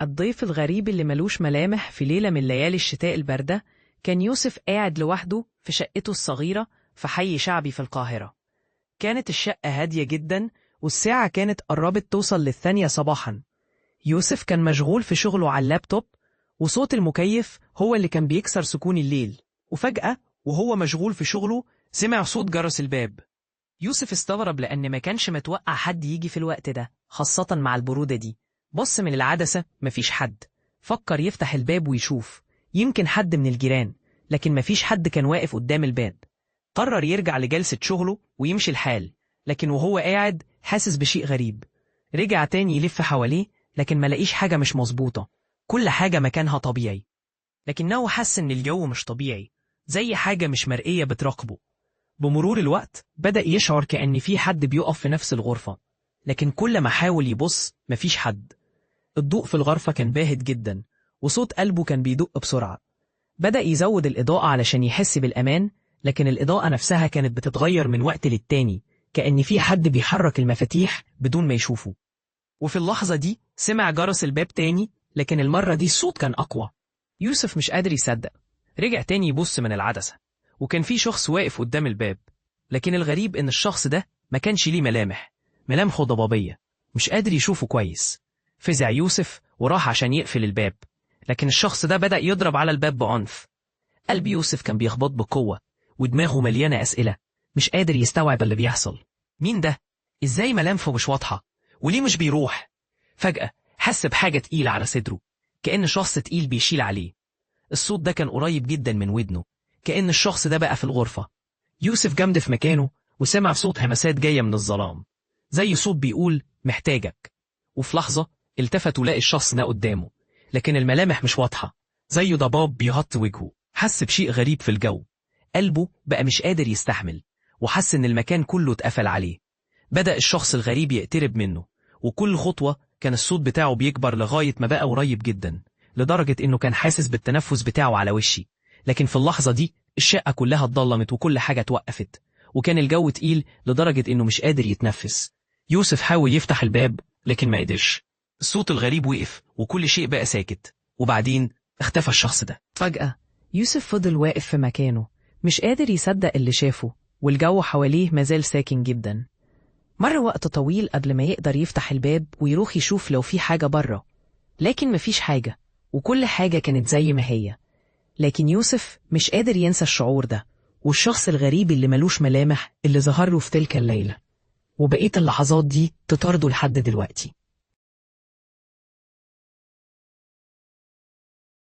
الضيف الغريب اللي ملوش ملامح في ليلة من ليالي الشتاء الباردة كان يوسف قاعد لوحده في شقته الصغيرة في حي شعبي في القاهرة. كانت الشقة هادية جدا والساعة كانت قربت توصل للثانية صباحا. يوسف كان مشغول في شغله على اللابتوب وصوت المكيف هو اللي كان بيكسر سكون الليل. وفجأة وهو مشغول في شغله سمع صوت جرس الباب. يوسف استغرب لأن ما كانش متوقع حد يجي في الوقت ده خاصة مع البرودة دي. بص من العدسة مفيش حد. فكر يفتح الباب ويشوف يمكن حد من الجيران، لكن مفيش حد كان واقف قدام الباب. قرر يرجع لجلسة شغله ويمشي الحال، لكن وهو قاعد حاسس بشيء غريب. رجع تاني يلف حواليه لكن ملاقيش حاجة مش مظبوطة. كل حاجة مكانها طبيعي، لكنه حس إن الجو مش طبيعي، زي حاجة مش مرئية بتراقبه. بمرور الوقت بدأ يشعر كأن في حد بيقف في نفس الغرفة، لكن كل ما حاول يبص مفيش حد. الضوء في الغرفة كان باهت جدا وصوت قلبه كان بيدق بسرعة. بدأ يزود الإضاءة علشان يحس بالأمان، لكن الإضاءة نفسها كانت بتتغير من وقت للتاني كأن في حد بيحرك المفاتيح بدون ما يشوفه. وفي اللحظة دي سمع جرس الباب تاني، لكن المرة دي الصوت كان أقوى. يوسف مش قادر يصدق. رجع تاني يبص من العدسة وكان في شخص واقف قدام الباب، لكن الغريب إن الشخص ده ما كانش ليه ملامحه ضبابية، مش قادر يشوفه كويس. فزع يوسف وراح عشان يقفل الباب، لكن الشخص ده بدأ يضرب على الباب بعنف. قلب يوسف كان بيخبط بقوة ودماغه مليانة أسئلة، مش قادر يستوعب اللي بيحصل. مين ده؟ إزاي ملامحه مش واضحة؟ وليه مش بيروح؟ فجأة حس بحاجة تقيلة على صدره، كأن شخص تقيل بيشيل عليه. الصوت ده كان قريب جدا من ودنه، كأن الشخص ده بقى في الغرفة. يوسف جمد في مكانه وسمع صوت همسات جاية من الظلام، زي صوت بيقول محتاجك. وفي لحظة التفت ولاقي الشخص ده قدامه، لكن الملامح مش واضحة، زي ضباب بيغطي وجهه. حس بشيء غريب في الجو، قلبه بقى مش قادر يستحمل، وحس إن المكان كله اتقفل عليه. بدأ الشخص الغريب يقترب منه، وكل خطوة كان الصوت بتاعه بيكبر لغاية ما بقى قريب جدا، لدرجة إنه كان حاسس بالتنفس بتاعه على وشي. لكن في اللحظة دي الشقة كلها اتضلمت وكل حاجة توقفت، وكان الجو تقيل لدرجة إنه مش قادر يتنفس. يوسف حاول يفتح الباب لكن ما قدرش. الصوت الغريب وقف وكل شيء بقى ساكت، وبعدين اختفى الشخص ده. فجأة يوسف فضل واقف في مكانه مش قادر يصدق اللي شافه، والجو حواليه مازال ساكن جدا. مر وقت طويل قبل ما يقدر يفتح الباب ويروح يشوف لو في حاجة بره، لكن مفيش حاجة وكل حاجة كانت زي ما هي. لكن يوسف مش قادر ينسى الشعور ده والشخص الغريب اللي ملوش ملامح اللي ظهر له في تلك الليلة، وبقيت اللحظات دي تطارده لحد دلوقتي.